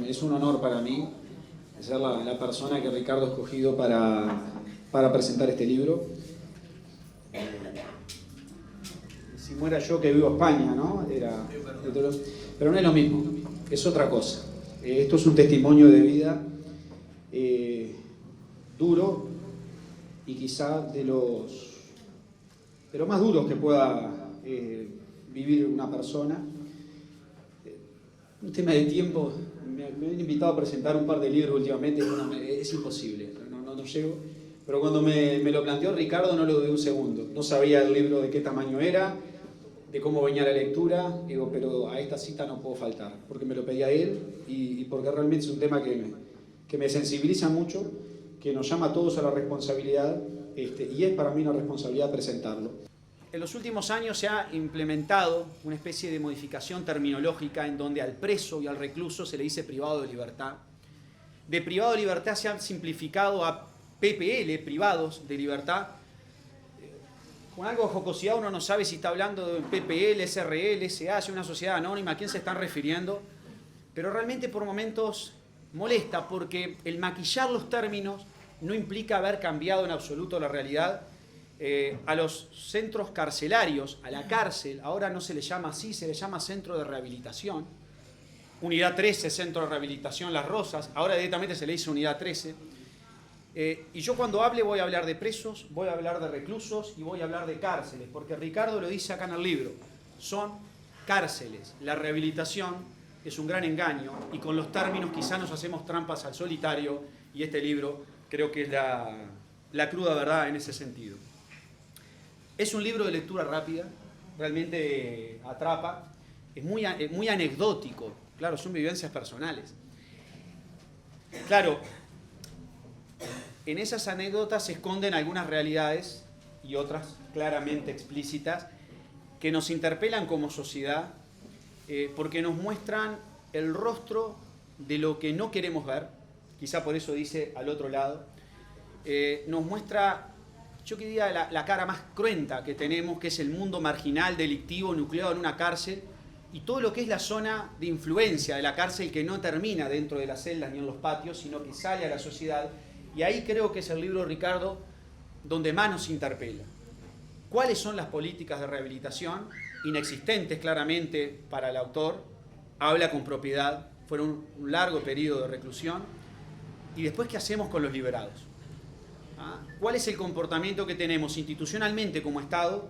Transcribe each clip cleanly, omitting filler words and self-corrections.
Es un honor para mí ser la persona que Ricardo ha escogido para presentar este libro. Si muera yo que vivo en España, ¿no? Pero no es lo mismo, es otra cosa. Esto es un testimonio de vida duro y quizá de los más duros que pueda vivir una persona. Un tema de tiempo, me han invitado a presentar un par de libros últimamente, es imposible, no llego. Pero cuando me lo planteó Ricardo no lo dudé un segundo. No sabía el libro de qué tamaño era, de cómo venía la lectura, digo, pero a esta cita no puedo faltar, porque me lo pedía él y porque realmente es un tema que me sensibiliza mucho, que nos llama a todos a la responsabilidad, y es para mí una responsabilidad presentarlo. En los últimos años se ha implementado una especie de modificación terminológica en donde al preso y al recluso se le dice privado de libertad. De privado de libertad se ha simplificado a PPL, privados de libertad. Con algo de jocosidad uno no sabe si está hablando de PPL, SRL, SA, una sociedad anónima, a quién se están refiriendo, pero realmente por momentos molesta porque el maquillar los términos no implica haber cambiado en absoluto la realidad. A los centros carcelarios, a la cárcel, ahora no se le llama así, se le llama centro de rehabilitación. Unidad 13, centro de rehabilitación Las Rosas, ahora directamente se le dice unidad 13. Y yo cuando hable voy a hablar de presos, voy a hablar de reclusos y voy a hablar de cárceles, porque Ricardo lo dice acá en el libro, son cárceles. La rehabilitación es un gran engaño y con los términos quizá nos hacemos trampas al solitario y este libro creo que es la cruda verdad en ese sentido. Es un libro de lectura rápida, realmente atrapa, es muy anecdótico, claro, son vivencias personales. Claro, en esas anécdotas se esconden algunas realidades y otras claramente explícitas que nos interpelan como sociedad porque nos muestran el rostro de lo que no queremos ver, quizá por eso dice al otro lado, nos muestra, yo diría, la cara más cruenta que tenemos, que es el mundo marginal, delictivo, nucleado en una cárcel, y todo lo que es la zona de influencia de la cárcel que no termina dentro de las celdas ni en los patios, sino que sale a la sociedad. Y ahí creo que es el libro, Ricardo, donde más nos interpela. ¿Cuáles son las políticas de rehabilitación? Inexistentes claramente para el autor, habla con propiedad, fueron un largo periodo de reclusión. Y después, ¿qué hacemos con los liberados? ¿Cuál es el comportamiento que tenemos institucionalmente como Estado?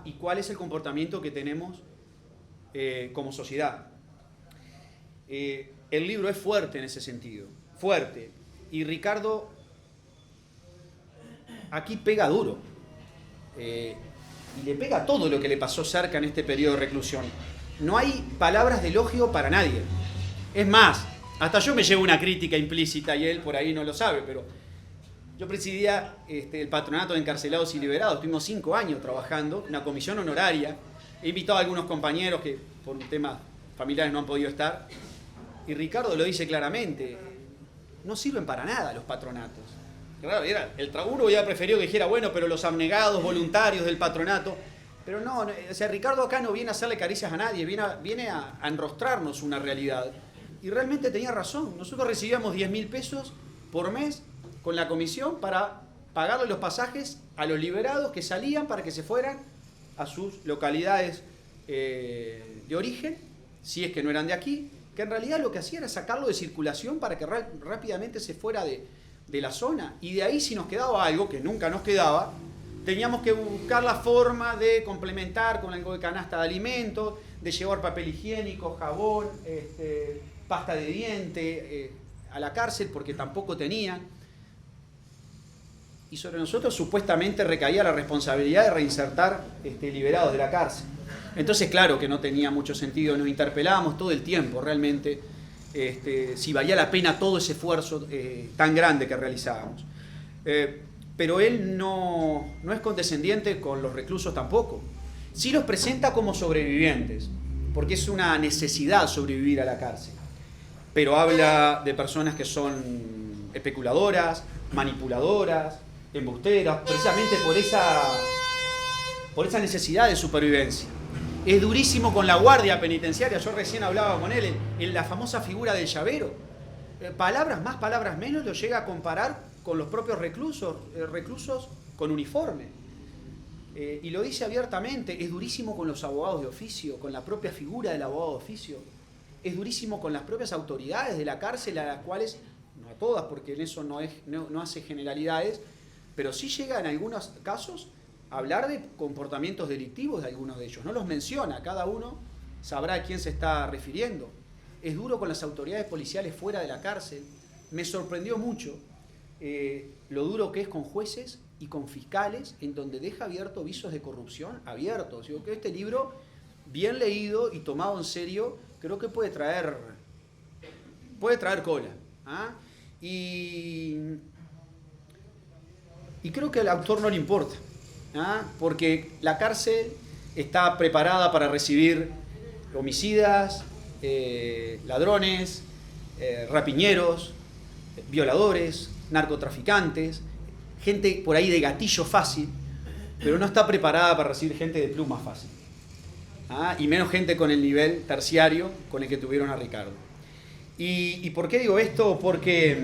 ¿Y cuál es el comportamiento que tenemos como sociedad? El libro es fuerte en ese sentido, fuerte. Y Ricardo aquí pega duro. Y le pega todo lo que le pasó cerca en este periodo de reclusión. No hay palabras de elogio para nadie. Es más, hasta yo me llevo una crítica implícita y él por ahí no lo sabe, pero yo presidía el patronato de encarcelados y liberados. Tuvimos 5 años trabajando, una comisión honoraria. He invitado a algunos compañeros que por temas familiares no han podido estar. Y Ricardo lo dice claramente, no sirven para nada los patronatos. Claro, uno hubiera preferido que dijera, bueno, pero los abnegados, voluntarios del patronato. Pero no, o sea, Ricardo acá no viene a hacerle caricias a nadie, viene a enrostrarnos una realidad. Y realmente tenía razón. Nosotros recibíamos 10.000 pesos por mes con la comisión para pagarle los pasajes a los liberados que salían para que se fueran a sus localidades de origen, si es que no eran de aquí, que en realidad lo que hacía era sacarlo de circulación para que rápidamente se fuera de la zona. Y de ahí, si nos quedaba algo, que nunca nos quedaba, teníamos que buscar la forma de complementar con algo de canasta de alimentos, de llevar papel higiénico, jabón, pasta de diente a la cárcel, porque tampoco tenían. y sobre nosotros supuestamente recaía la responsabilidad de reinsertar liberados de la cárcel. Entonces, claro que no tenía mucho sentido, nos interpelábamos todo el tiempo realmente si valía la pena todo ese esfuerzo tan grande que realizábamos. Pero él no es condescendiente con los reclusos tampoco. Sí los presenta como sobrevivientes, porque es una necesidad sobrevivir a la cárcel. Pero habla de personas que son especuladoras, manipuladoras, embusteras, precisamente por esa necesidad de supervivencia. Es durísimo con la guardia penitenciaria. Yo recién hablaba con él en la famosa figura del llavero. Palabras más, palabras menos, lo llega a comparar con los propios reclusos con uniforme. Y lo dice abiertamente. Es durísimo con los abogados de oficio, con la propia figura del abogado de oficio. Es durísimo con las propias autoridades de la cárcel, a las cuales, no a todas, porque en eso no hace generalidades, pero sí llega en algunos casos hablar de comportamientos delictivos de algunos de ellos. No los menciona, cada uno sabrá a quién se está refiriendo. Es duro con las autoridades policiales fuera de la cárcel. Me sorprendió mucho lo duro que es con jueces y con fiscales, en donde deja abierto visos de corrupción abiertos. Digo que este libro, bien leído y tomado en serio, creo que puede traer cola. ¿Ah? Y creo que al autor no le importa. Porque la cárcel está preparada para recibir homicidas, ladrones, rapiñeros, violadores, narcotraficantes, gente por ahí de gatillo fácil, pero no está preparada para recibir gente de pluma fácil. Y menos gente con el nivel terciario con el que tuvieron a Ricardo. ¿Y por qué digo esto? Porque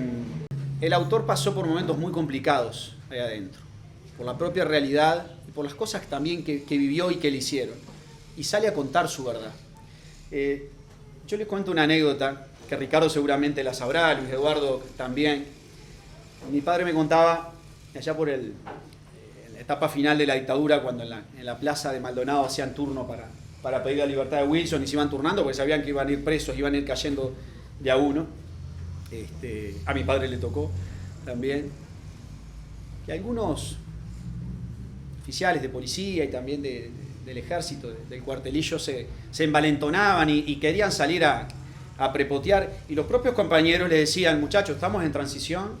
el autor pasó por momentos muy complicados ahí adentro, por la propia realidad y por las cosas también que vivió y que le hicieron. Y sale a contar su verdad. Yo les cuento una anécdota, que Ricardo seguramente la sabrá, Luis Eduardo también. Mi padre me contaba, allá por la etapa final de la dictadura, cuando en la plaza de Maldonado hacían turno para pedir la libertad de Wilson y se iban turnando porque sabían que iban a ir presos, iban a ir cayendo de a uno. A mi padre le tocó también. Y algunos oficiales de policía y también del ejército, del cuartelillo, se envalentonaban y querían salir a prepotear. Y los propios compañeros les decían: muchachos, estamos en transición,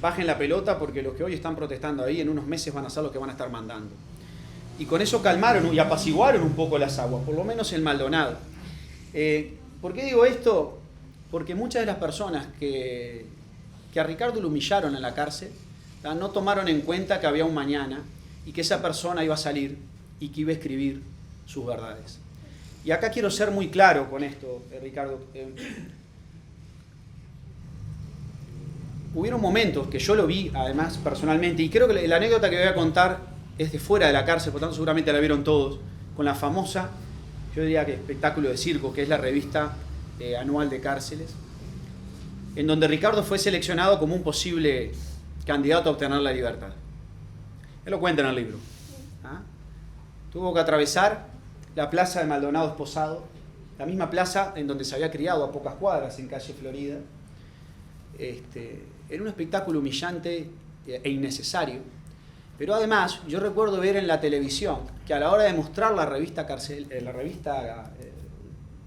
bajen la pelota porque los que hoy están protestando ahí en unos meses van a ser los que van a estar mandando. Y con eso calmaron y apaciguaron un poco las aguas, por lo menos en Maldonado. ¿Por qué digo esto? Porque muchas de las personas que a Ricardo lo humillaron en la cárcel, no tomaron en cuenta que había un mañana y que esa persona iba a salir y que iba a escribir sus verdades. Y acá quiero ser muy claro con esto, Ricardo. Hubieron momentos que yo lo vi, además, personalmente, y creo que la anécdota que voy a contar es de fuera de la cárcel, por tanto seguramente la vieron todos, con la famosa, yo diría que espectáculo de circo, que es la revista anual de cárceles, en donde Ricardo fue seleccionado como un posible candidato a obtener la libertad. Él lo cuenta en el libro. Tuvo que atravesar la plaza de Maldonado Esposado, la misma plaza en donde se había criado a pocas cuadras, en calle Florida. Era un espectáculo humillante e innecesario. Pero además, yo recuerdo ver en la televisión que a la hora de mostrar la revista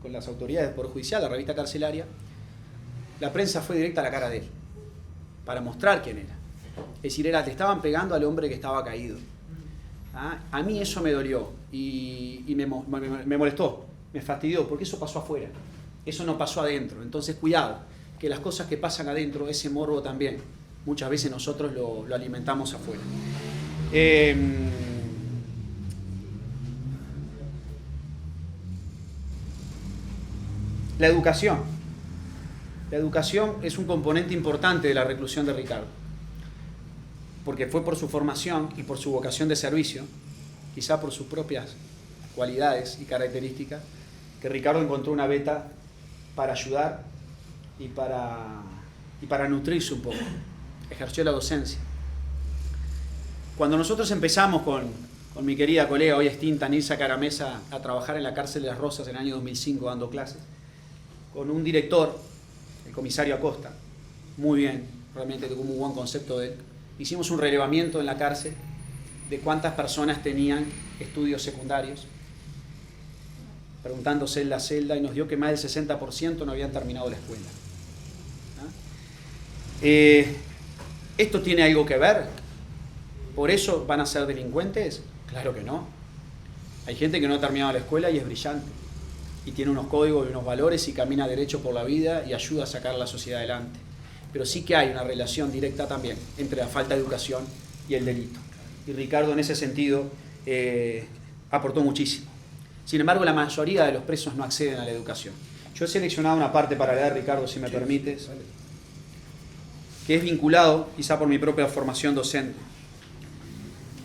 con las autoridades del Poder Judicial, la revista carcelaria, la prensa fue directa a la cara de él, para mostrar quién era. Es decir, le estaban pegando al hombre que estaba caído. A mí eso me dolió y me molestó, me fastidió, porque eso pasó afuera, eso no pasó adentro. Entonces, cuidado, que las cosas que pasan adentro, ese morbo también, muchas veces nosotros lo alimentamos afuera. La educación. La educación es un componente importante de la reclusión de Ricardo, porque fue por su formación y por su vocación de servicio, quizá por sus propias cualidades y características, que Ricardo encontró una beta para ayudar y para nutrirse un poco. Ejerció la docencia. Cuando nosotros empezamos con mi querida colega, hoy extinta, Nilsa Caramesa, a trabajar en la cárcel de Las Rosas en el año 2005 dando clases, con un director, el comisario Acosta, muy bien, realmente tuvo un muy buen concepto de él, hicimos un relevamiento en la cárcel de cuántas personas tenían estudios secundarios, preguntando celda a celda, y nos dio que más del 60% no habían terminado la escuela. ¿Esto tiene algo que ver? ¿Por eso van a ser delincuentes? Claro que no. Hay gente que no ha terminado la escuela y es brillante, y tiene unos códigos y unos valores y camina derecho por la vida y ayuda a sacar a la sociedad adelante. Pero sí que hay una relación directa también entre la falta de educación y el delito. Y Ricardo en ese sentido aportó muchísimo. Sin embargo, la mayoría de los presos no acceden a la educación. Yo he seleccionado una parte para leer, Ricardo, si me permites, que es vinculado, quizá por mi propia formación docente,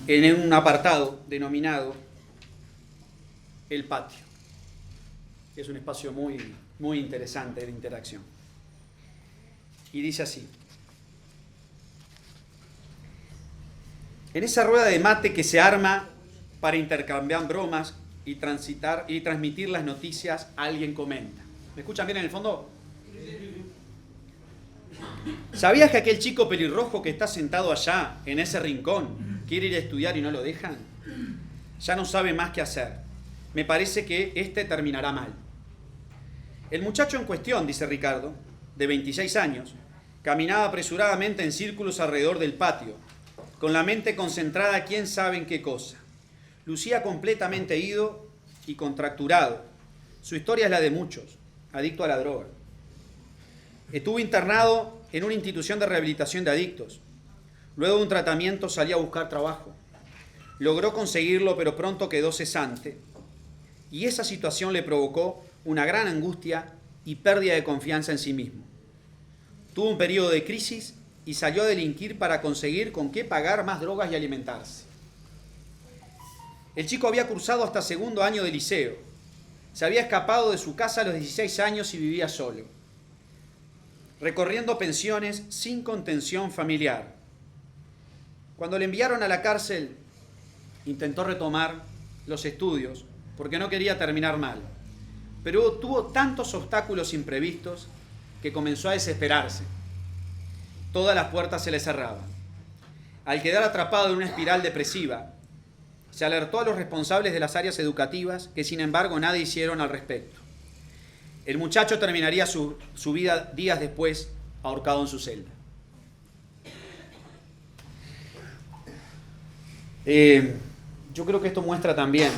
en un apartado denominado El Patio. Es un espacio muy, muy interesante de interacción. Y dice así: en esa rueda de mate que se arma para intercambiar bromas y transmitir las noticias, alguien comenta. ¿Me escuchan bien en el fondo? ¿Sabías que aquel chico pelirrojo que está sentado allá, en ese rincón, quiere ir a estudiar y no lo dejan? Ya no sabe más qué hacer. Me parece que este terminará mal. El muchacho en cuestión, dice Ricardo, de 26 años, caminaba apresuradamente en círculos alrededor del patio, con la mente concentrada quién sabe en qué cosa. Lucía completamente ido y contracturado. Su historia es la de muchos, adicto a la droga. Estuvo internado en una institución de rehabilitación de adictos. Luego de un tratamiento salió a buscar trabajo. Logró conseguirlo, pero pronto quedó cesante. Y esa situación le provocó una gran angustia y pérdida de confianza en sí mismo. Tuvo un periodo de crisis y salió a delinquir para conseguir con qué pagar más drogas y alimentarse. El chico había cursado hasta segundo año de liceo. Se había escapado de su casa a los 16 años y vivía solo, recorriendo pensiones sin contención familiar. Cuando le enviaron a la cárcel, intentó retomar los estudios porque no quería terminar mal. Pero tuvo tantos obstáculos imprevistos que comenzó a desesperarse. Todas las puertas se le cerraban. Al quedar atrapado en una espiral depresiva, se alertó a los responsables de las áreas educativas, que sin embargo nada hicieron al respecto. El muchacho terminaría su vida días después ahorcado en su celda. Yo creo que esto muestra también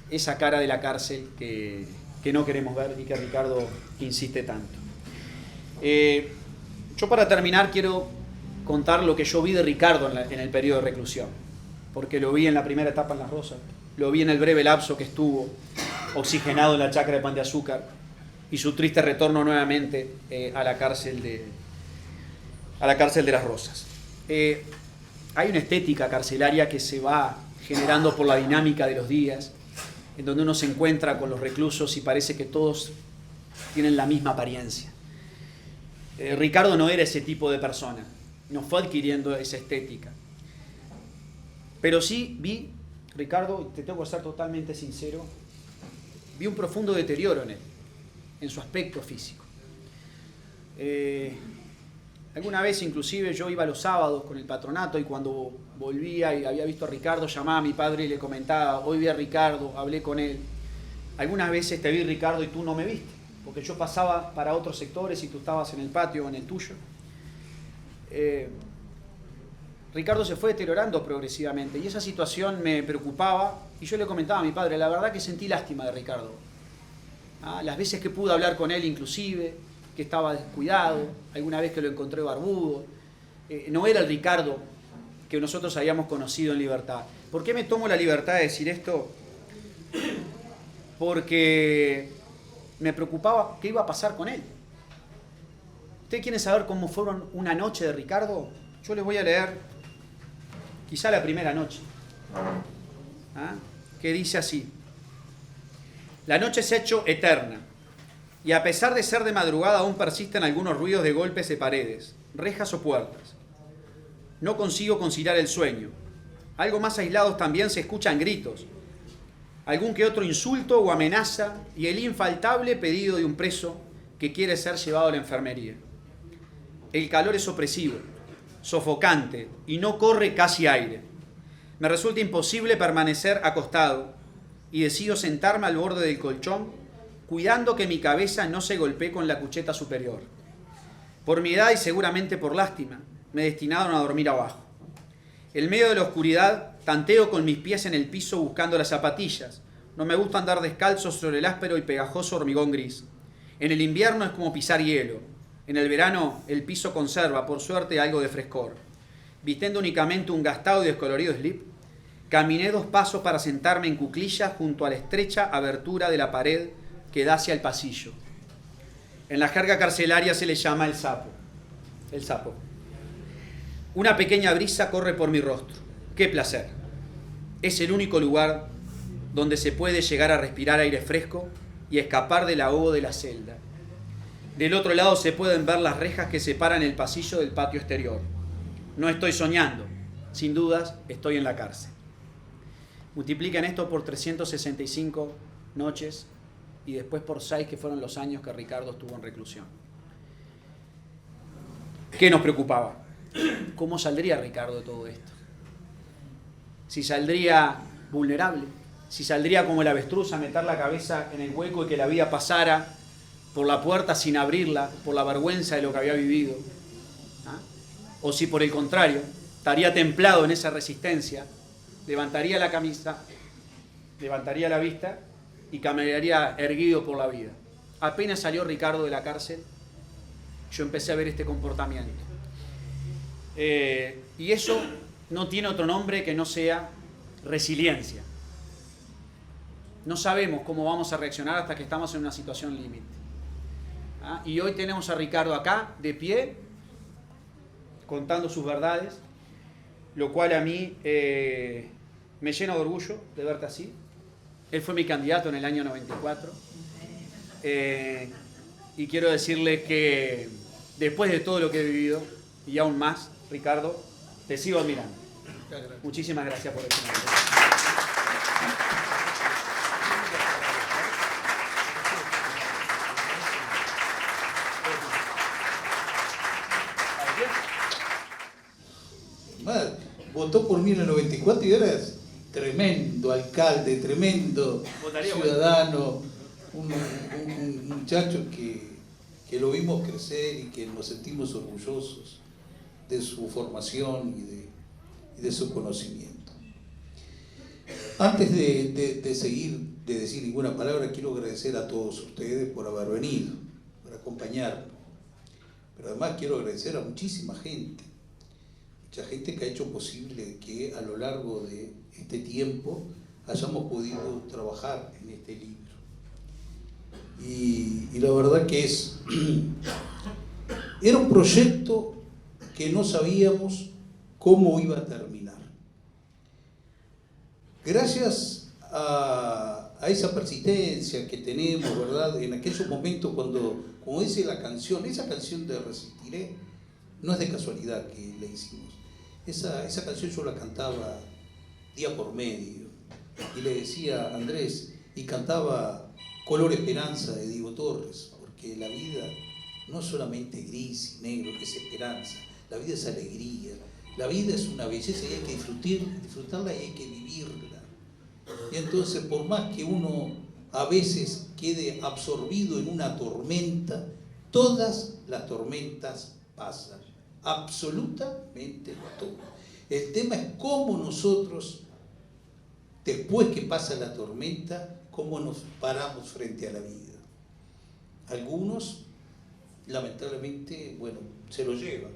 esa cara de la cárcel que no queremos ver y que Ricardo insiste tanto. Yo para terminar quiero contar lo que yo vi de Ricardo en el periodo de reclusión, porque lo vi en la primera etapa en Las Rosas, lo vi en el breve lapso que estuvo oxigenado en la chacra de Pan de Azúcar y su triste retorno nuevamente a la cárcel de Las Rosas. Hay una estética carcelaria que se va generando por la dinámica de los días, en donde uno se encuentra con los reclusos y parece que todos tienen la misma apariencia. Ricardo no era ese tipo de persona, no fue adquiriendo esa estética. Pero sí vi, Ricardo, te tengo que ser totalmente sincero, vi un profundo deterioro en él, en su aspecto físico. Alguna vez inclusive yo iba los sábados con el patronato y cuando volvía y había visto a Ricardo, llamaba a mi padre y le comentaba: hoy vi a Ricardo, hablé con él. Algunas veces te vi, Ricardo, y tú no me viste, porque yo pasaba para otros sectores y tú estabas en el patio o en el tuyo. Ricardo se fue deteriorando progresivamente y esa situación me preocupaba y yo le comentaba a mi padre: la verdad que sentí lástima de Ricardo. Las veces que pude hablar con él inclusive, que estaba descuidado, alguna vez que lo encontré barbudo, no era el Ricardo que nosotros habíamos conocido en libertad. ¿Por qué me tomo la libertad de decir esto? Porque me preocupaba qué iba a pasar con él. ¿Ustedes quieren saber cómo fueron una noche de Ricardo? Yo les voy a leer quizá la primera noche, que dice así: la noche se ha hecho eterna, y a pesar de ser de madrugada aún persisten algunos ruidos de golpes de paredes, rejas o puertas. No consigo conciliar el sueño. Algo más aislados también se escuchan gritos, algún que otro insulto o amenaza y el infaltable pedido de un preso que quiere ser llevado a la enfermería. El calor es opresivo. sofocante, y no corre casi aire. Me resulta imposible permanecer acostado y decido sentarme al borde del colchón, cuidando que mi cabeza no se golpee con la cucheta superior. Por mi edad y seguramente por lástima, me destinaron a dormir abajo. En medio de la oscuridad, tanteo con mis pies en el piso buscando las zapatillas. No me gusta andar descalzo sobre el áspero y pegajoso hormigón gris. En el invierno es como pisar hielo. En el verano el piso conserva, por suerte, algo de frescor. Vistiendo únicamente un gastado y descolorido slip, caminé 2 pasos para sentarme en cuclillas junto a la estrecha abertura de la pared que da hacia el pasillo. En la jerga carcelaria se le llama el sapo. El sapo. Una pequeña brisa corre por mi rostro. ¡Qué placer! Es el único lugar donde se puede llegar a respirar aire fresco y escapar del ahogo de la celda. Del otro lado se pueden ver las rejas que separan el pasillo del patio exterior. No estoy soñando. Sin dudas, estoy en la cárcel. Multipliquen esto por 365 noches y después por 6, que fueron los años que Ricardo estuvo en reclusión. ¿Qué nos preocupaba? ¿Cómo saldría Ricardo de todo esto? Si saldría vulnerable, si saldría como el avestruz a meter la cabeza en el hueco y que la vida pasara por la puerta sin abrirla, por la vergüenza de lo que había vivido. ¿Ah? O si por el contrario, estaría templado en esa resistencia, levantaría la camisa, levantaría la vista y caminaría erguido por la vida. Apenas salió Ricardo de la cárcel, yo empecé a ver este comportamiento. Y eso no tiene otro nombre que no sea resiliencia. No sabemos cómo vamos a reaccionar hasta que estamos en una situación límite. ¿Ah? Y hoy tenemos a Ricardo acá, de pie, contando sus verdades, lo cual a mí me llena de orgullo de verte así. Él fue mi candidato en el año 94. Y quiero decirle que después de todo lo que he vivido, y aún más, Ricardo, te sigo admirando. Muchísimas gracias por eso. Votó por mí en el 94 y eras tremendo alcalde, tremendo ciudadano, un muchacho que lo vimos crecer y que nos sentimos orgullosos de su formación y de su conocimiento. Antes de seguir, de decir ninguna palabra, quiero agradecer a todos ustedes por haber venido, por acompañarnos. Pero además quiero agradecer a muchísima gente. Mucha gente que ha hecho posible que a lo largo de este tiempo hayamos podido trabajar en este libro. Y la verdad que era un proyecto que no sabíamos cómo iba a terminar. Gracias a esa persistencia que tenemos, ¿verdad? En aquellos momentos cuando, como dice la canción, esa canción de Resistiré, no es de casualidad que la hicimos. Esa canción yo la cantaba día por medio y le decía a Andrés, y cantaba Color Esperanza de Diego Torres, porque la vida no es solamente gris y negro, que es esperanza, la vida es alegría, la vida es una belleza y hay que disfrutarla y hay que vivirla. Y entonces, por más que uno a veces quede absorbido en una tormenta, todas las tormentas pasan, absolutamente todo. El tema es cómo nosotros, después que pasa la tormenta, cómo nos paramos frente a la vida. Algunos, lamentablemente, bueno, se lo llevan,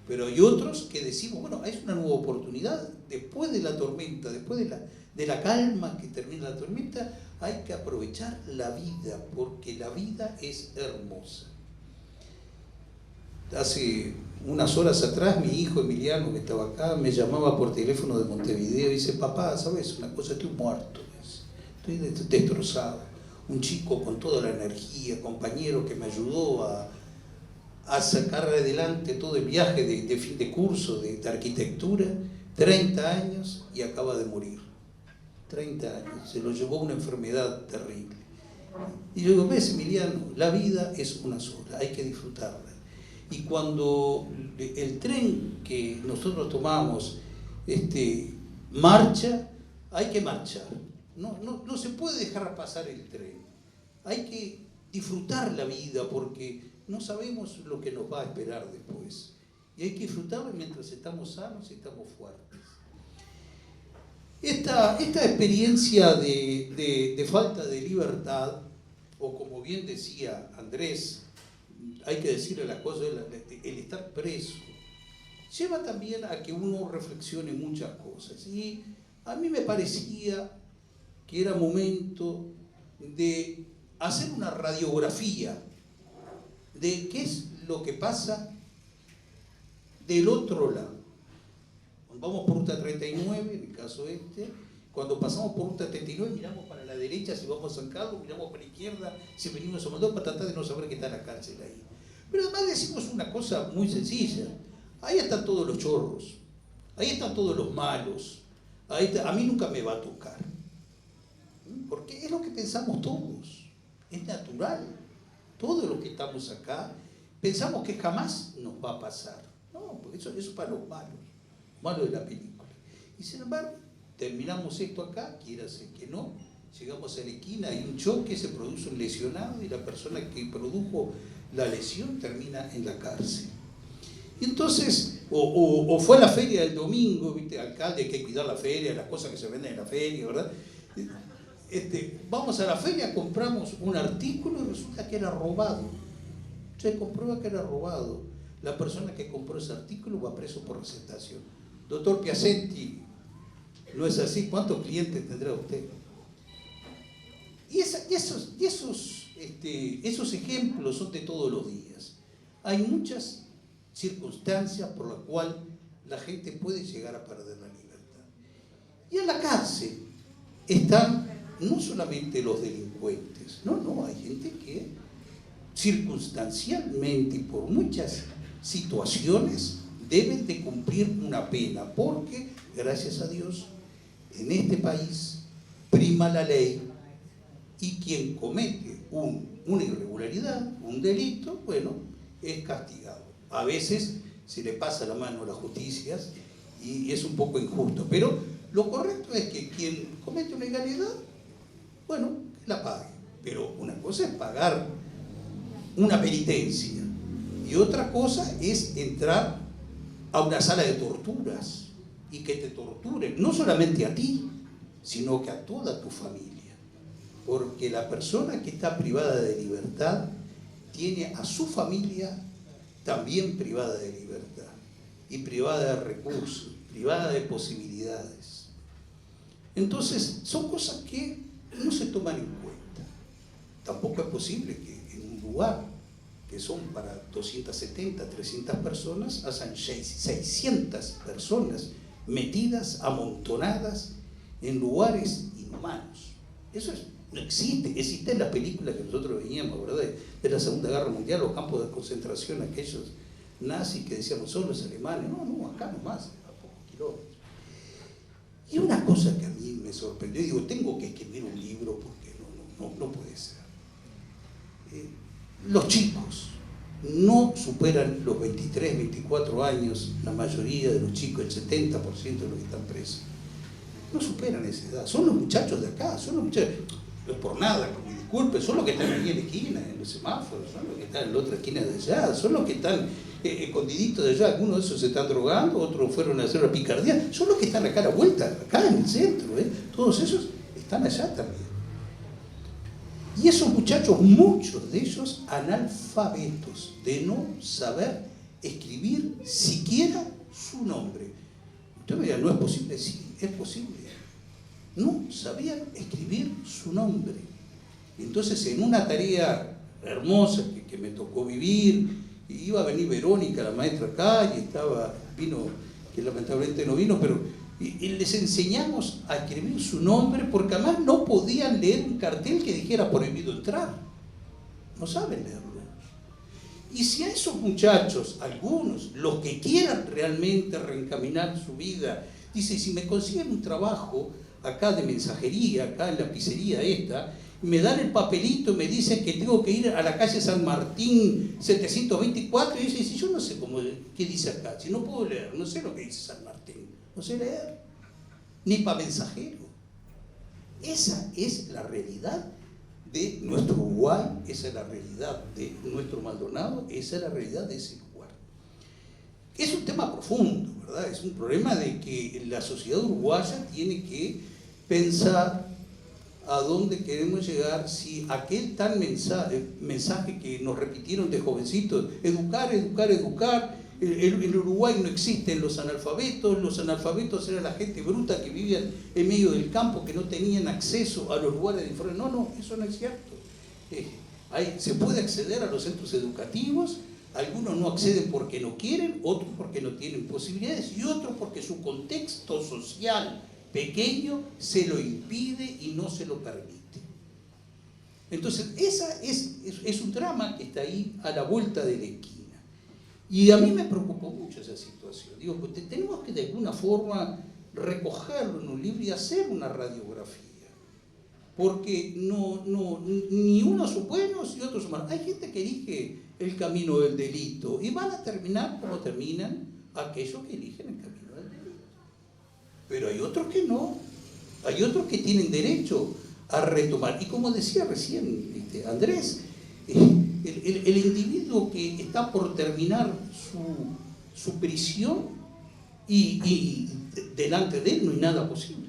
pero hay otros que decimos, bueno, es una nueva oportunidad, después de la tormenta, después de la calma que termina la tormenta, hay que aprovechar la vida, porque la vida es hermosa. Hace unas horas atrás, mi hijo Emiliano, que estaba acá, me llamaba por teléfono de Montevideo y dice, papá, ¿sabes una cosa? Estoy muerto, estoy destrozado. Un chico con toda la energía, compañero que me ayudó a sacar adelante todo el viaje de fin de curso de arquitectura, 30 años y acaba de morir. 30 años, se lo llevó una enfermedad terrible. Y yo digo, ves Emiliano, la vida es una sola, hay que disfrutarla. Y cuando el tren que nosotros tomamos marcha, hay que marchar. No se puede dejar pasar el tren. Hay que disfrutar la vida porque no sabemos lo que nos va a esperar después. Y hay que disfrutarlo mientras estamos sanos y estamos fuertes. Esta experiencia de falta de libertad, o como bien decía Andrés, hay que decirle las cosas, el estar preso, lleva también a que uno reflexione muchas cosas. Y a mí me parecía que era momento de hacer una radiografía de qué es lo que pasa del otro lado. Vamos por ruta 39, en el caso cuando pasamos por ruta 39 miramos para la derecha si vamos a San Carlos, miramos para la izquierda si venimos a Maldonado, para tratar de no saber que está la cárcel ahí. Pero además decimos una cosa muy sencilla: ahí están todos los chorros, ahí están todos los malos, a mí nunca me va a tocar. Porque es lo que pensamos todos, es natural. Todos los que estamos acá pensamos que jamás nos va a pasar. No, porque eso es para los malos de la película. Y sin embargo, terminamos esto acá, quiera ser que no, llegamos a la esquina, hay un choque, se produce un lesionado y la persona que produjo la lesión termina en la cárcel. Y entonces, o fue a la feria del domingo, ¿viste? Alcalde, hay que cuidar la feria, las cosas que se venden en la feria, ¿verdad? Vamos a la feria, compramos un artículo y resulta que era robado. Se comprueba que era robado. La persona que compró ese artículo va preso por receptación. Doctor Piacenti, ¿no es así? ¿Cuántos clientes tendrá usted? Y esos ejemplos son de todos los días. Hay muchas circunstancias por las cuales la gente puede llegar a perder la libertad. Y en la cárcel están no solamente los delincuentes, no, hay gente que circunstancialmente y por muchas situaciones deben de cumplir una pena, porque, gracias a Dios, en este país prima la ley y quien comete una irregularidad, un delito, bueno, es castigado. A veces se le pasa la mano a las justicias y es un poco injusto, pero lo correcto es que quien comete una ilegalidad, bueno, la pague. Pero una cosa es pagar una penitencia y otra cosa es entrar a una sala de torturas y que te torturen, no solamente a ti, sino que a toda tu familia. Porque la persona que está privada de libertad tiene a su familia también privada de libertad y privada de recursos, privada de posibilidades. Entonces, son cosas que no se toman en cuenta. Tampoco es posible que en un lugar que son para 270, 300 personas, hayan 600 personas metidas, amontonadas en lugares inhumanos. Eso no existe. Existe en las películas que nosotros veíamos, ¿verdad? De la Segunda Guerra Mundial, los campos de concentración, aquellos nazis que decíamos son los alemanes. No, acá nomás, a pocos kilómetros. Y una cosa que a mí me sorprendió, digo, tengo que escribir un libro porque no puede ser. Los chicos no superan los 23, 24 años, la mayoría de los chicos, el 70% de los que están presos, no superan esa edad. Son los muchachos de acá, son los muchachos, no es por nada, que me disculpen, son los que están ahí en la esquina, en los semáforos, son los que están en la otra esquina de allá, son los que están escondiditos de allá, algunos de esos se están drogando, otros fueron a hacer una picardía, son los que están acá a la vuelta, acá en el centro, todos esos están allá también. Y esos muchachos, muchos de ellos analfabetos, de no saber escribir siquiera su nombre. Usted me dirá, ¿no es posible? Sí, es posible. No sabían escribir su nombre. Entonces, en una tarea hermosa que me tocó vivir, iba a venir Verónica, la maestra acá, y vino, que lamentablemente no vino, pero y les enseñamos a escribir su nombre porque además no podían leer un cartel que dijera prohibido entrar. No saben leerlo. Y si a esos muchachos, algunos, los que quieran realmente reencaminar su vida, dice, si me consiguen un trabajo acá de mensajería, acá en la pizzería esta, me dan el papelito y me dicen que tengo que ir a la calle San Martín 724, y yo dice, yo no sé qué dice acá, si no puedo leer, no sé lo que dice San Martín, no sé leer, ni para mensajero. Esa es la realidad de nuestro Uruguay, esa es la realidad de nuestro Maldonado, esa es la realidad de ese lugar. Es un tema profundo, ¿verdad? Es un problema de que la sociedad uruguaya tiene que pensar a dónde queremos llegar, si aquel tal mensaje que nos repitieron de jovencitos, educar, educar, educar, en Uruguay no existen los analfabetos eran la gente bruta que vivía en medio del campo, que no tenían acceso a los lugares de información. No, eso no es cierto. Se puede acceder a los centros educativos, algunos no acceden porque no quieren, otros porque no tienen posibilidades y otros porque su contexto social pequeño se lo impide y no se lo permite. Entonces, esa es un drama que está ahí a la vuelta de la esquina. Y a mí me preocupó mucho esa situación. Digo, pues tenemos que de alguna forma recogerlo en un libro y hacer una radiografía. Porque ni unos son buenos y otros son malos. Hay gente que elige el camino del delito y van a terminar como terminan aquellos que eligen el camino del delito. Pero hay otros que no, hay otros que tienen derecho a retomar. Y como decía recién Andrés, el individuo que está por terminar su prisión y delante de él no hay nada posible.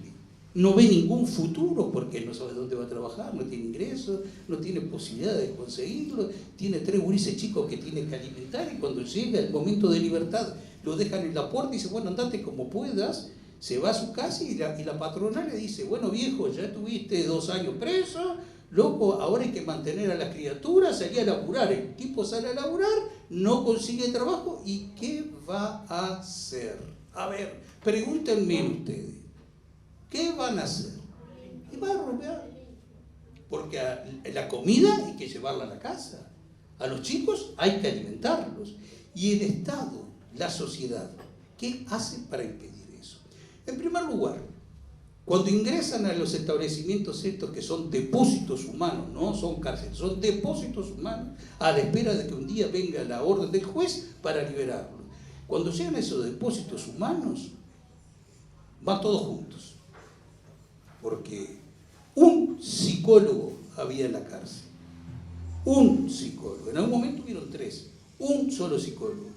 No ve ningún futuro porque no sabe dónde va a trabajar, no tiene ingresos, no tiene posibilidad de conseguirlo, tiene 3 gurises chicos que tiene que alimentar y cuando llega el momento de libertad lo dejan en la puerta y dice, bueno, andate como puedas. Se va a su casa y la patrona le dice, bueno viejo, ya tuviste 2 años preso, loco, ahora hay que mantener a las criaturas, salí a laburar. El tipo sale a laburar, no consigue trabajo, ¿y qué va a hacer? A ver, pregúntenme ustedes, ¿qué van a hacer? Y va a robar. Porque la comida hay que llevarla a la casa, a los chicos hay que alimentarlos. Y el Estado, la sociedad, ¿qué hace para impedir? En primer lugar, cuando ingresan a los establecimientos estos que son depósitos humanos, no son cárceles, son depósitos humanos, a la espera de que un día venga la orden del juez para liberarlos. Cuando llegan a esos depósitos humanos, van todos juntos, porque un psicólogo había en la cárcel, un psicólogo, en algún momento hubieron 3, un solo psicólogo.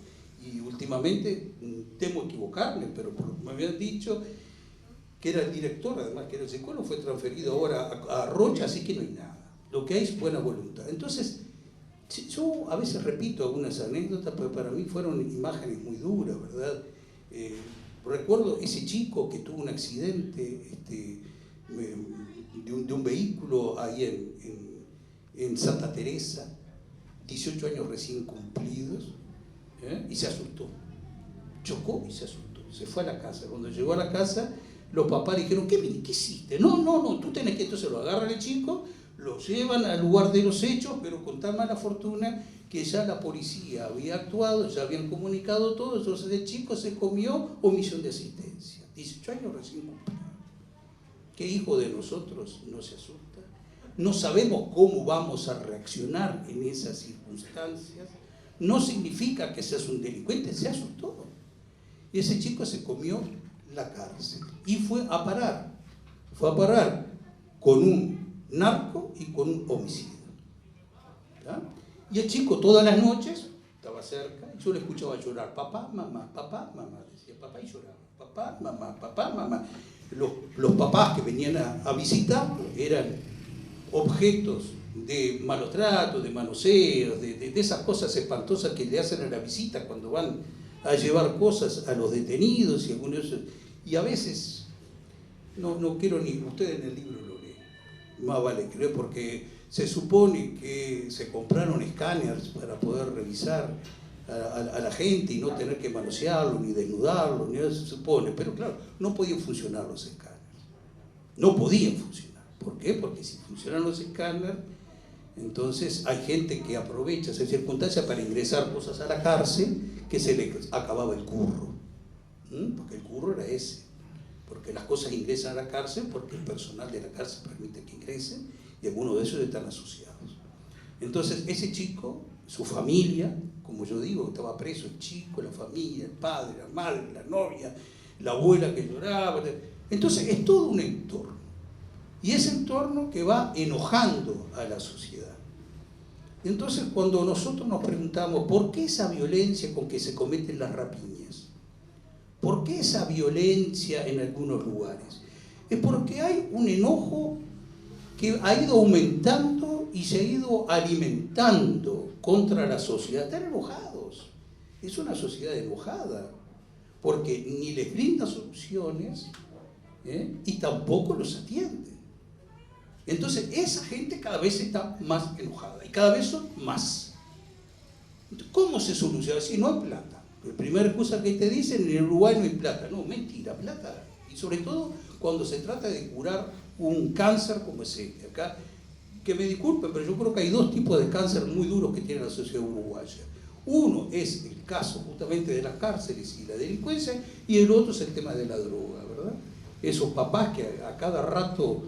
Y últimamente, temo equivocarme, pero me habían dicho que era el director, además que era el psicólogo, fue transferido ahora a Rocha, así que no hay nada. Lo que hay es buena voluntad. Entonces, yo a veces repito algunas anécdotas, pero para mí fueron imágenes muy duras, ¿verdad? Recuerdo ese chico que tuvo un accidente de un vehículo ahí en Santa Teresa, 18 años recién cumplidos, y se asustó, chocó y se asustó, se fue a la casa. Cuando llegó a la casa, los papás dijeron, ¿qué hiciste? No, tú tenés que, entonces lo agarran el chico, lo llevan al lugar de los hechos, pero con tan mala fortuna que ya la policía había actuado, ya habían comunicado todo, entonces el chico se comió omisión de asistencia, 18 años recién cumplidos. ¿Qué hijo de nosotros no se asusta? No sabemos cómo vamos a reaccionar en esas circunstancias. No significa que seas un delincuente, se asustó. Y ese chico se comió la cárcel y fue a parar con un narco y con un homicidio. ¿Ya? Y el chico todas las noches estaba cerca y yo le escuchaba llorar, papá, mamá, decía papá y lloraba, papá, mamá. Los papás que venían a visitarlo eran objetos de malos tratos, de manoseos, de esas cosas espantosas que le hacen a la visita cuando van a llevar cosas a los detenidos y algunos de esos. Y a veces, no quiero ni, ustedes en el libro lo leen, más vale creo, porque se supone que se compraron escáneres para poder revisar a la gente y no tener que manosearlo, ni desnudarlo, ni eso se supone, pero claro, no podían funcionar los escáneres, no podían funcionar. ¿Por qué? Porque si funcionan los escáneres, entonces hay gente que aprovecha esa circunstancia para ingresar cosas a la cárcel que se le acababa el curro. Porque el curro era ese. Porque las cosas ingresan a la cárcel porque el personal de la cárcel permite que ingresen y algunos de ellos están asociados. Entonces, ese chico, su familia, como yo digo, estaba preso el chico, la familia, el padre, la madre, la novia, la abuela que lloraba. Entonces, es todo un entorno. Y ese entorno que va enojando a la sociedad. Entonces, cuando nosotros nos preguntamos por qué esa violencia con que se cometen las rapiñas, por qué esa violencia en algunos lugares, es porque hay un enojo que ha ido aumentando y se ha ido alimentando contra la sociedad. Están enojados. Es una sociedad enojada, porque ni les brinda soluciones y tampoco los atiende. Entonces, esa gente cada vez está más enojada y cada vez son más. ¿Cómo se soluciona? Si no hay plata. La primera cosa que te dicen, en Uruguay no hay plata. No, mentira, plata. Y sobre todo cuando se trata de curar un cáncer como es este. Acá, que me disculpen, pero yo creo que hay dos tipos de cáncer muy duros que tiene la sociedad uruguaya. Uno es el caso justamente de las cárceles y la delincuencia, y el otro es el tema de la droga, ¿verdad? Esos papás que a cada rato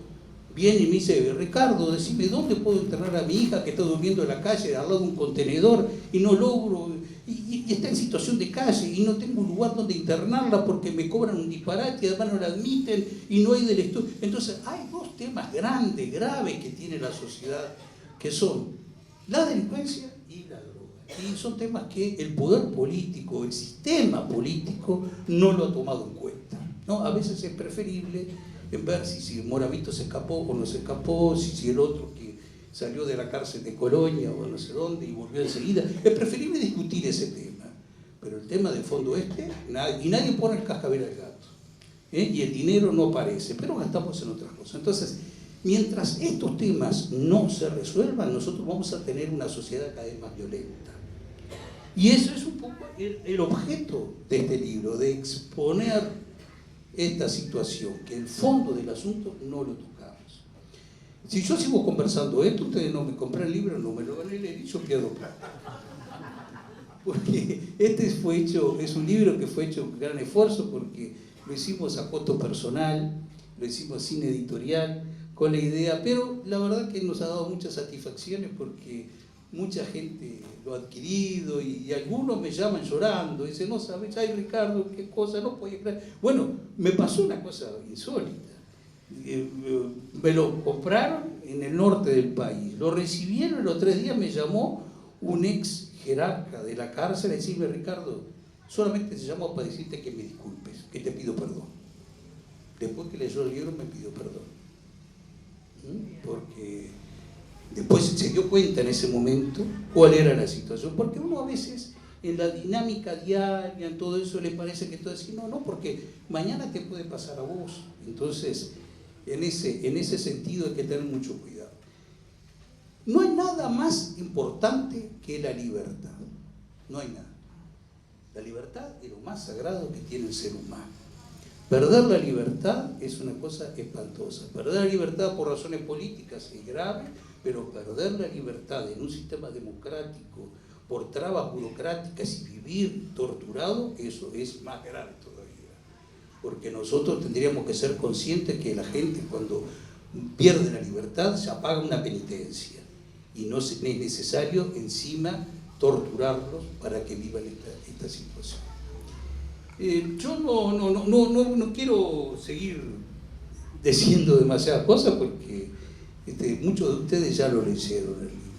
viene y me dice, Ricardo, decime, ¿dónde puedo internar a mi hija que está durmiendo en la calle al lado de un contenedor y no logro, y está en situación de calle y no tengo un lugar donde internarla porque me cobran un disparate y además no la admiten y no hay del estudio? Entonces hay dos temas grandes, graves que tiene la sociedad, que son la delincuencia y la droga. Y son temas que el poder político, el sistema político no lo ha tomado en cuenta, ¿no? A veces es preferible en ver si Moravito se escapó o no se escapó, si el otro que salió de la cárcel de Colonia o no sé dónde y volvió enseguida. Es preferible discutir ese tema, pero el tema de fondo nadie pone el cascabel al gato, y el dinero no aparece, pero gastamos en otras cosas. Entonces, mientras estos temas no se resuelvan, nosotros vamos a tener una sociedad cada vez más violenta. Y eso es un poco el objeto de este libro, de exponer esta situación, que el fondo del asunto no lo tocamos. Si yo sigo conversando esto, ustedes no me compran el libro, no me lo van a leer y yo pierdo plata. Porque es un libro que fue hecho con gran esfuerzo, porque lo hicimos a costo personal, lo hicimos sin editorial, con la idea, pero la verdad que nos ha dado muchas satisfacciones porque mucha gente lo ha adquirido y algunos me llaman llorando, dicen, no sabes, ay Ricardo, qué cosa, no podía creer. Bueno, me pasó una cosa insólita. Me lo compraron en el norte del país, lo recibieron y los 3 días me llamó un ex jerarca de la cárcel a decirme, Ricardo, solamente te llamo para decirte que me disculpes, que te pido perdón. Después que leyó el libro me pidió perdón. Porque después se dio cuenta en ese momento cuál era la situación, porque uno a veces en la dinámica diaria, en todo eso le parece que todo es así, no, porque mañana te puede pasar a vos. Entonces, en ese sentido hay que tener mucho cuidado. No hay nada más importante que la libertad, no hay nada. La libertad es lo más sagrado que tiene el ser humano. Perder la libertad es una cosa espantosa. Perder la libertad por razones políticas es grave, pero perder la libertad en un sistema democrático por trabas burocráticas y vivir torturado, eso es más grave todavía. Porque nosotros tendríamos que ser conscientes que la gente cuando pierde la libertad se paga una penitencia y no es necesario encima torturarlos para que vivan esta situación. Yo no quiero seguir diciendo demasiadas cosas porque muchos de ustedes ya lo leyeron el libro.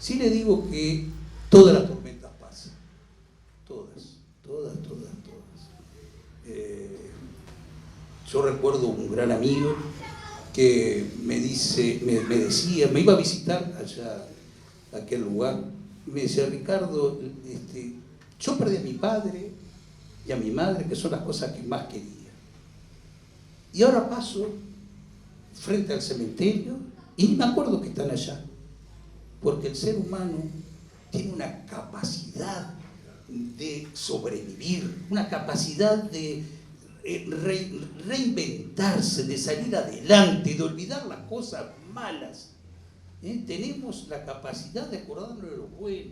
Sí les digo que todas las tormentas pasan, todas. Yo recuerdo un gran amigo que me decía, me iba a visitar allá a aquel lugar, y me decía, Ricardo, yo perdí a mi padre y a mi madre, que son las cosas que más quería. Y ahora paso frente al cementerio y ni me acuerdo que están allá, porque el ser humano tiene una capacidad de sobrevivir, una capacidad de reinventarse, de salir adelante, de olvidar las cosas malas. Tenemos la capacidad de acordarnos de lo bueno.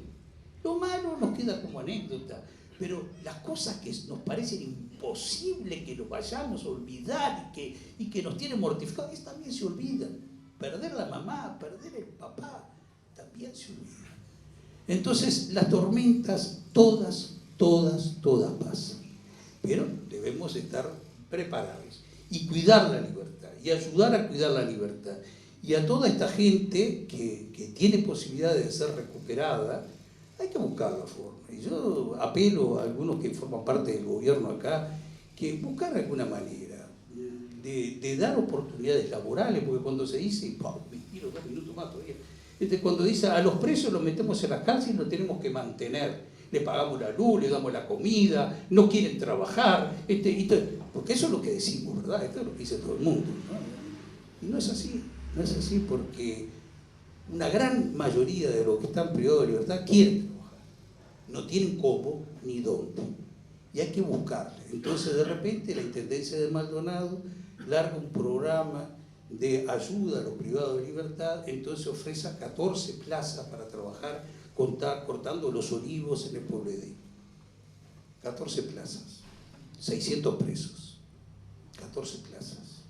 Lo malo nos queda como anécdota, pero las cosas que nos parecen imposibles que lo vayamos a olvidar y que nos tienen mortificados, también se olvidan. perder la mamá, perder el papá, también se olvida. Entonces las tormentas todas pasan, pero debemos estar preparados y cuidar la libertad y ayudar a cuidar la libertad. Y a toda esta gente que tiene posibilidad de ser recuperada, hay que buscar la forma. Y yo apelo a algunos que forman parte del gobierno acá, que buscar alguna manera de dar oportunidades laborales, porque cuando se dice, me tiro 2 minutos más todavía, cuando dice a los presos los metemos en las cárceles y los tenemos que mantener, le pagamos la luz, le damos la comida, no quieren trabajar, porque eso es lo que decimos, ¿verdad? Esto es lo que dice todo el mundo, ¿no? Y no es así. No es así, porque una gran mayoría de los que están privados de libertad quieren trabajar. No tienen cómo ni dónde. Y hay que buscarle. Entonces, de repente, la Intendencia de Maldonado larga un programa de ayuda a los privados de libertad. Entonces, ofrece 14 plazas para trabajar cortando los olivos en el pueblo de 14 plazas. 600 presos. 14 plazas.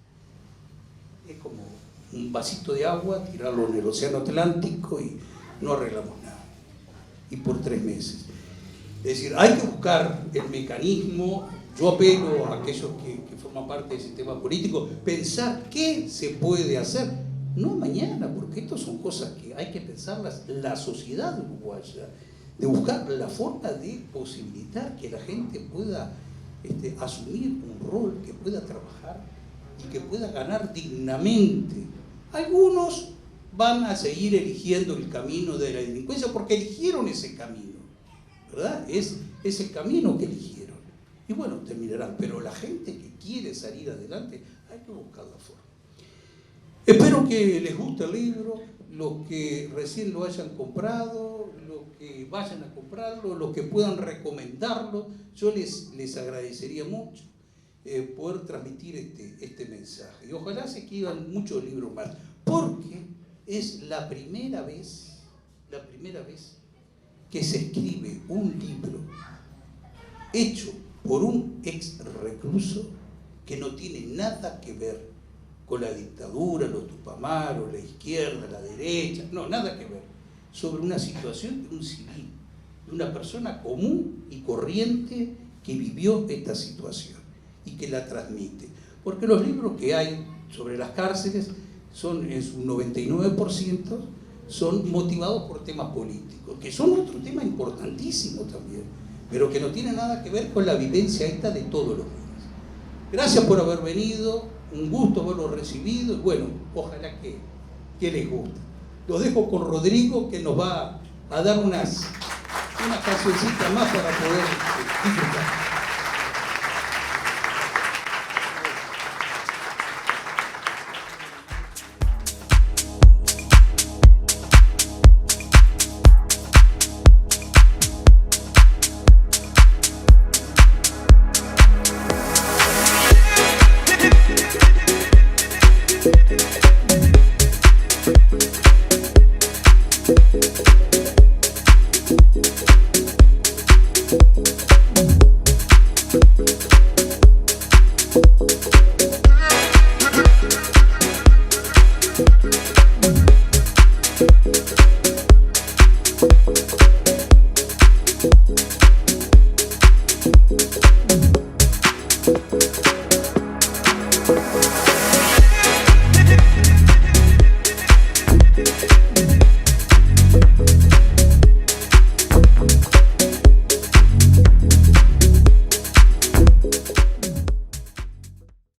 Es como un vasito de agua, tirarlo en el océano Atlántico y no arreglamos nada. Y por 3 meses. Es decir, hay que buscar el mecanismo. Yo apelo a aquellos que forman parte del sistema político, pensar qué se puede hacer. No mañana, porque estas son cosas que hay que pensarlas la sociedad uruguaya, de buscar la forma de posibilitar que la gente pueda asumir un rol, que pueda trabajar y que pueda ganar dignamente. Algunos van a seguir eligiendo el camino de la delincuencia porque eligieron ese camino, ¿verdad? Es el camino que eligieron. Y bueno, terminarán. Pero la gente que quiere salir adelante, hay que buscar la forma. Espero que les guste el libro, los que recién lo hayan comprado, los que vayan a comprarlo, los que puedan recomendarlo. Yo les agradecería mucho poder transmitir este mensaje. Y ojalá se escriban muchos libros más, porque es la primera vez que se escribe un libro hecho por un ex recluso que no tiene nada que ver con la dictadura, los tupamaros, la izquierda, la derecha, no, nada que ver, sobre una situación de un civil, de una persona común y corriente que vivió esta situación y que la transmite. Porque los libros que hay sobre las cárceles son, en su 99%, son motivados por temas políticos, que son otro tema importantísimo también, pero que no tiene nada que ver con la vivencia esta de todos los días. Gracias por haber venido, un gusto haberlo recibido, y bueno, ojalá que les guste. Los dejo con Rodrigo, que nos va a dar una cancioncita más para poder disfrutar.